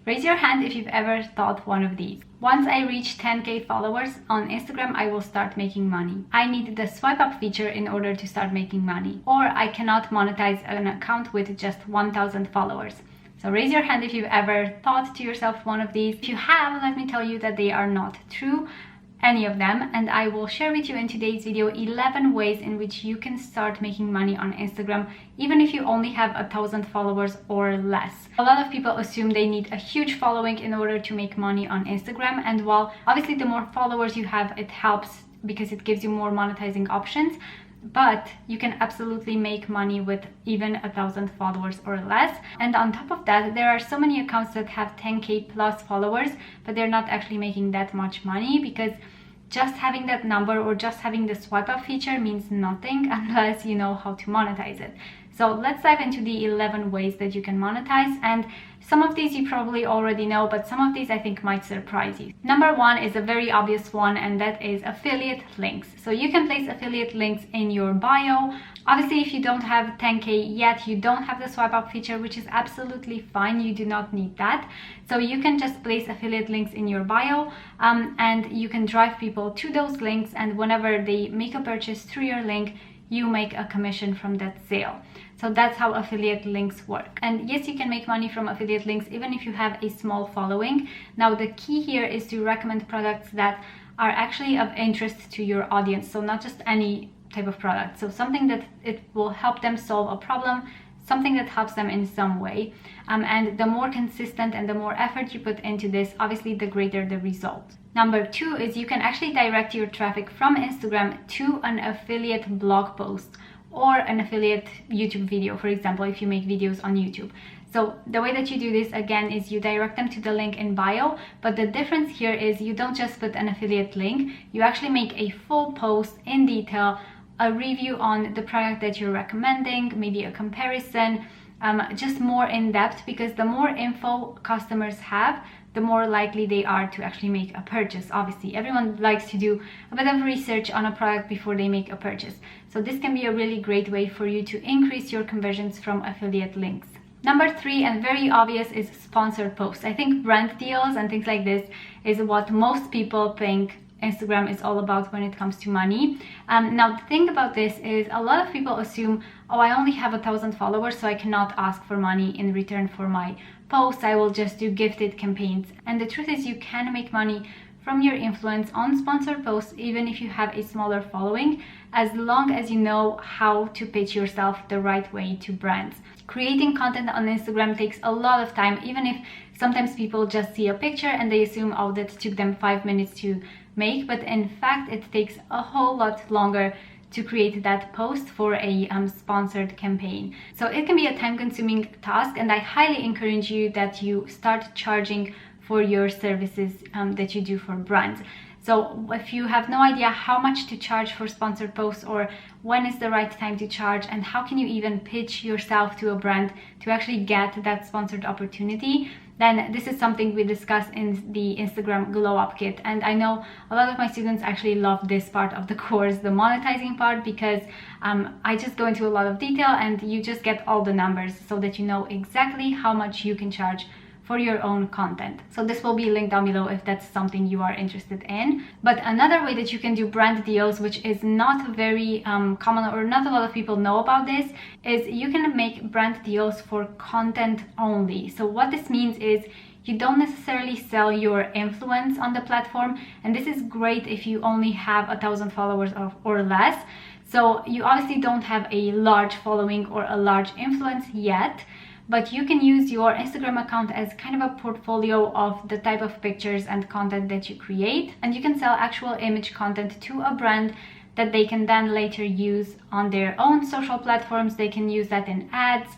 Raise your hand if you've ever thought one of these. Once I reach 10K followers on Instagram, I will start making money. I need the swipe up feature in order to start making money. Or I cannot monetize an account with just 1,000 followers. So raise your hand if you've ever thought to yourself one of these. If you have, let me tell you that they are not true, any of them, and I will share with you in today's video 11 ways in which you can start making money on Instagram even if you only have 1,000 followers or less. A lot of people assume they need a huge following in order to make money on Instagram, and while obviously the more followers you have, it helps because it gives you more monetizing options, but you can absolutely make money with even 1,000 followers or less. And on top of that, there are so many accounts that have 10K plus followers, but they're not actually making that much money, because just having that number or just having the swipe up feature means nothing unless you know how to monetize it. So let's dive into the 11 ways that you can monetize, and some of these you probably already know, but some of these I think might surprise you. Number one is a very obvious one, and that is affiliate links. So you can place affiliate links in your bio. Obviously, if you don't have 10K yet, you don't have the swipe up feature, which is absolutely fine. You do not need that. So you can just place affiliate links in your bio, and you can drive people to those links, and whenever they make a purchase through your link, you make a commission from that sale. So that's how affiliate links work. And yes, you can make money from affiliate links even if you have a small following. Now, the key here is to recommend products that are actually of interest to your audience. So not just any type of product. So something that it will help them solve a problem, something that helps them in some way. And the more consistent and the more effort you put into this, obviously the greater the result. Number two is you can actually direct your traffic from Instagram to an affiliate blog post or an affiliate YouTube video, for example, if you make videos on YouTube. So the way that you do this, again, is you direct them to the link in bio, but the difference here is you don't just put an affiliate link, you actually make a full post in detail, a review on the product that you're recommending, maybe a comparison, just more in depth, because the more info customers have, the more likely they are to actually make a purchase. Obviously, everyone likes to do a bit of research on a product before they make a purchase. So this can be a really great way for you to increase your conversions from affiliate links. Number three, and very obvious, is sponsored posts. I think brand deals and things like this is what most people think Instagram is all about when it comes to money. Now, the thing about this is a lot of people assume, oh, I only have 1,000 followers, so I cannot ask for money in return for my posts. I will just do gifted campaigns. And the truth is, you can make money from your influence on sponsored posts even if you have a smaller following, as long as you know how to pitch yourself the right way to brands. Creating content on Instagram takes a lot of time, even if sometimes people just see a picture and they assume, oh, that took them 5 minutes to make, but in fact it takes a whole lot longer to create that post for a sponsored campaign. So it can be a time-consuming task, and I highly encourage you that you start charging for your services that you do for brands. So if you have no idea how much to charge for sponsored posts, or when is the right time to charge, and how can you even pitch yourself to a brand to actually get that sponsored opportunity, then this is something we discuss in the Instagram Glow Up Kit. And I know a lot of my students actually love this part of the course, the monetizing part, because I just go into a lot of detail and you just get all the numbers so that you know exactly how much you can charge for your own content. So this will be linked down below if that's something you are interested in. But another way that you can do brand deals, which is not very common, or not a lot of people know about this, is you can make brand deals for content only. So what this means is you don't necessarily sell your influence on the platform, and this is great if you only have 1,000 followers or less. So you obviously don't have a large following or a large influence yet, but you can use your Instagram account as kind of a portfolio of the type of pictures and content that you create, and you can sell actual image content to a brand that they can then later use on their own social platforms. They can use that in ads.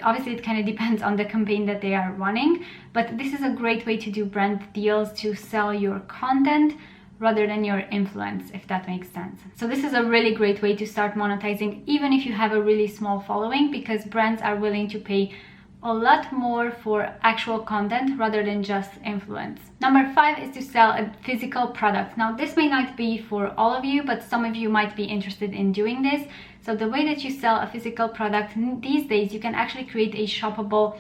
Obviously, it kind of depends on the campaign that they are running, but this is a great way to do brand deals, to sell your content rather than your influence, if that makes sense. So this is a really great way to start monetizing, even if you have a really small following, because brands are willing to pay a lot more for actual content rather than just influence. Number 5 is to sell a physical product. Now, this may not be for all of you, but some of you might be interested in doing this. So the way that you sell a physical product these days, you can actually create a shoppable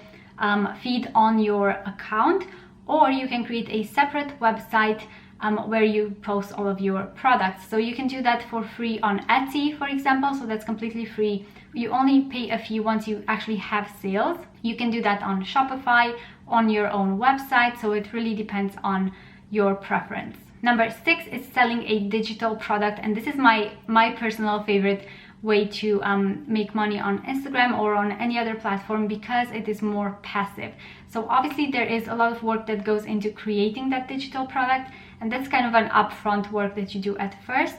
feed on your account, or you can create a separate website where you post all of your products. So you can do that for free on Etsy, for example, so that's completely free. You only pay a fee once you actually have sales. You can do that on Shopify, on your own website, so it really depends on your preference. Number 6 is selling a digital product, and this is my personal favorite way to make money on Instagram or on any other platform, because it is more passive. So obviously there is a lot of work that goes into creating that digital product, and that's kind of an upfront work that you do at first,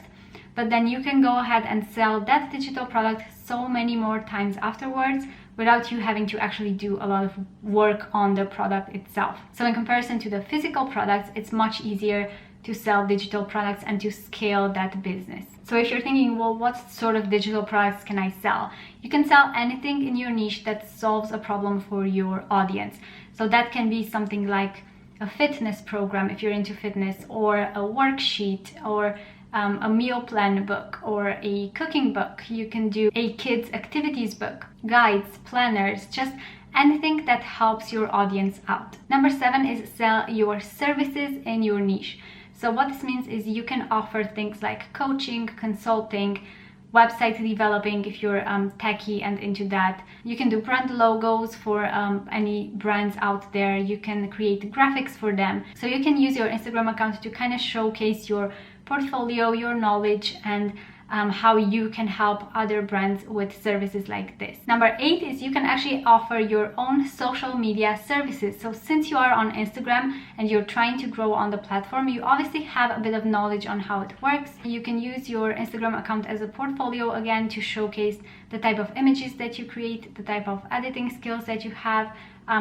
but then you can go ahead and sell that digital product so many more times afterwards without you having to actually do a lot of work on the product itself. So in comparison to the physical products, it's much easier to sell digital products and to scale that business. So if you're thinking, well, what sort of digital products can I sell? You can sell anything in your niche that solves a problem for your audience. So that can be something like a fitness program if you're into fitness, or a worksheet, or a meal plan book, or a cooking book. You can do a kids activities book, guides, planners, just anything that helps your audience out. Number 7 is sell your services in your niche. So what this means is you can offer things like coaching, consulting, website developing if you're techie and into that. You can do brand logos for any brands out there. You can create graphics for them. So you can use your Instagram account to kind of showcase your portfolio, your knowledge, and how you can help other brands with services like this. Number 8 is you can actually offer your own social media services. So since you are on Instagram and you're trying to grow on the platform, you obviously have a bit of knowledge on how it works. You can use your Instagram account as a portfolio again to showcase the type of images that you create, the type of editing skills that you have,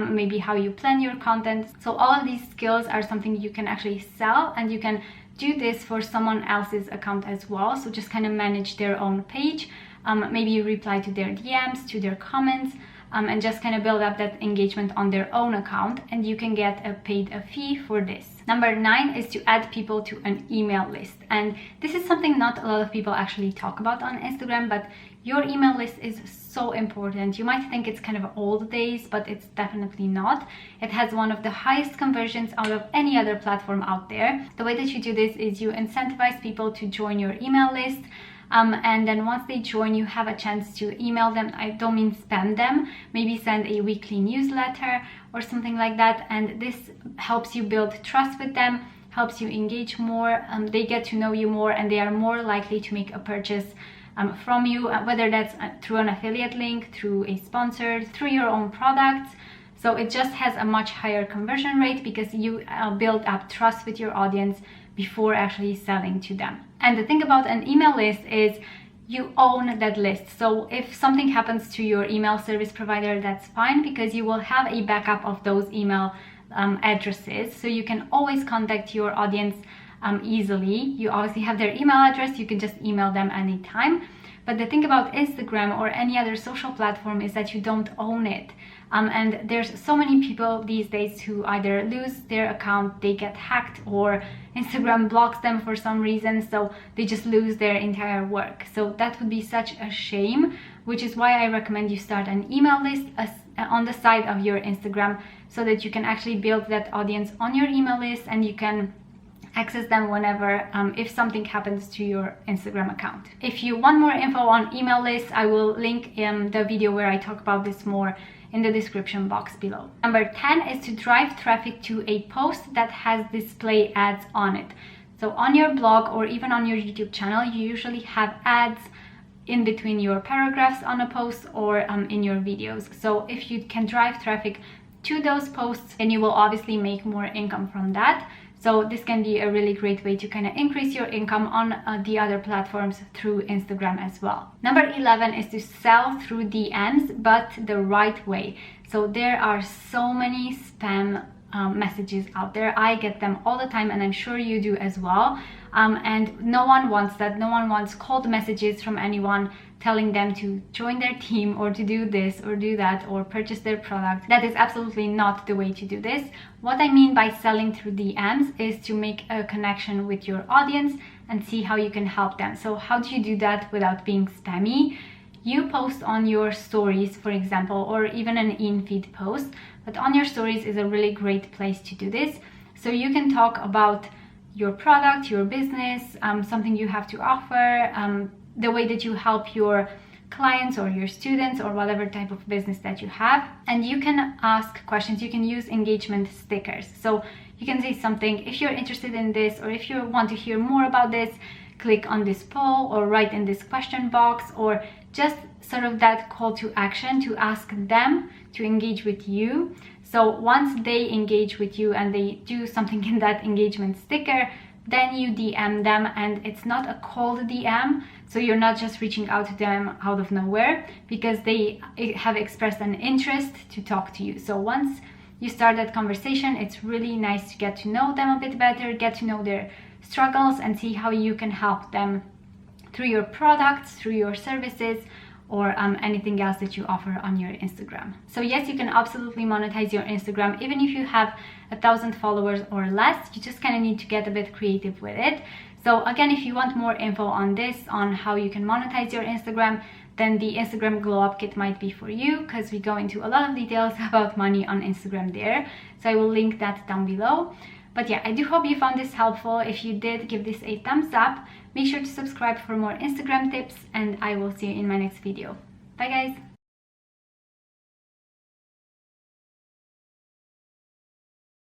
maybe how you plan your content. So all of these skills are something you can actually sell, and you can do this for someone else's account as well. So just kind of manage their own page, maybe you reply to their DMs, to their comments, and just kind of build up that engagement on their own account, and you can get paid a fee for this. Number 9 is to add people to an email list, and this is something not a lot of people actually talk about on Instagram, but your email list is so important. You might think it's kind of old days, but it's definitely not. It has one of the highest conversions out of any other platform out there. The way that you do this is you incentivize people to join your email list, and then once they join, you have a chance to email them. I don't mean spam them, maybe send a weekly newsletter or something like that, and this helps you build trust with them, helps you engage more, they get to know you more, and they are more likely to make a purchase from you, whether that's through an affiliate link, through a sponsor, through your own products. So it just has a much higher conversion rate because you build up trust with your audience before actually selling to them. And the thing about an email list is you own that list. So if something happens to your email service provider, that's fine, because you will have a backup of those email addresses. So you can always contact your audience easily. You obviously have their email address, you can just email them anytime. But the thing about Instagram or any other social platform is that you don't own it. And there's so many people these days who either lose their account, they get hacked, or Instagram blocks them for some reason, so they just lose their entire work. So that would be such a shame, which is why I recommend you start an email list on the side of your Instagram, so that you can actually build that audience on your email list, and you can access them whenever, if something happens to your Instagram account. If you want more info on email lists, I will link in the video where I talk about this more in the description box below. Number 10 is to drive traffic to a post that has display ads on it. So on your blog or even on your YouTube channel, you usually have ads in between your paragraphs on a post or in your videos. So if you can drive traffic to those posts, then you will obviously make more income from that. So this can be a really great way to kind of increase your income on the other platforms through Instagram as well. Number 11 is to sell through DMs, but the right way. So there are so many spam messages out there. I get them all the time, and I'm sure you do as well. And no one wants that. No one wants cold messages from anyone telling them to join their team or to do this or do that or purchase their product. That is absolutely not the way to do this. What I mean by selling through DMs is to make a connection with your audience and see how you can help them. So how do you do that without being spammy? You post on your stories, for example, or even an in-feed post, but on your stories is a really great place to do this. So you can talk about your product, your business, something you have to offer, the way that you help your clients or your students or whatever type of business that you have. And you can ask questions. You can use engagement stickers. So you can say something, if you're interested in this, or if you want to hear more about this, click on this poll or write in this question box, or just sort of that call to action to ask them to engage with you. So once they engage with you and they do something in that engagement sticker, then you DM them, and it's not a cold DM, so you're not just reaching out to them out of nowhere, because they have expressed an interest to talk to you. So once you start that conversation, it's really nice to get to know them a bit better, get to know their struggles, and see how you can help them through your products, through your services, or anything else that you offer on your Instagram. So yes, you can absolutely monetize your Instagram even if you have 1,000 followers or less. You just kind of need to get a bit creative with it. So again, if you want more info on this, on how you can monetize your Instagram, then the Instagram Glow Up Kit might be for you, because we go into a lot of details about money on Instagram there. So I will link that down below. But yeah, I do hope you found this helpful. If you did, give this a thumbs up. Make sure to subscribe for more Instagram tips, and I will see you in my next video. Bye guys!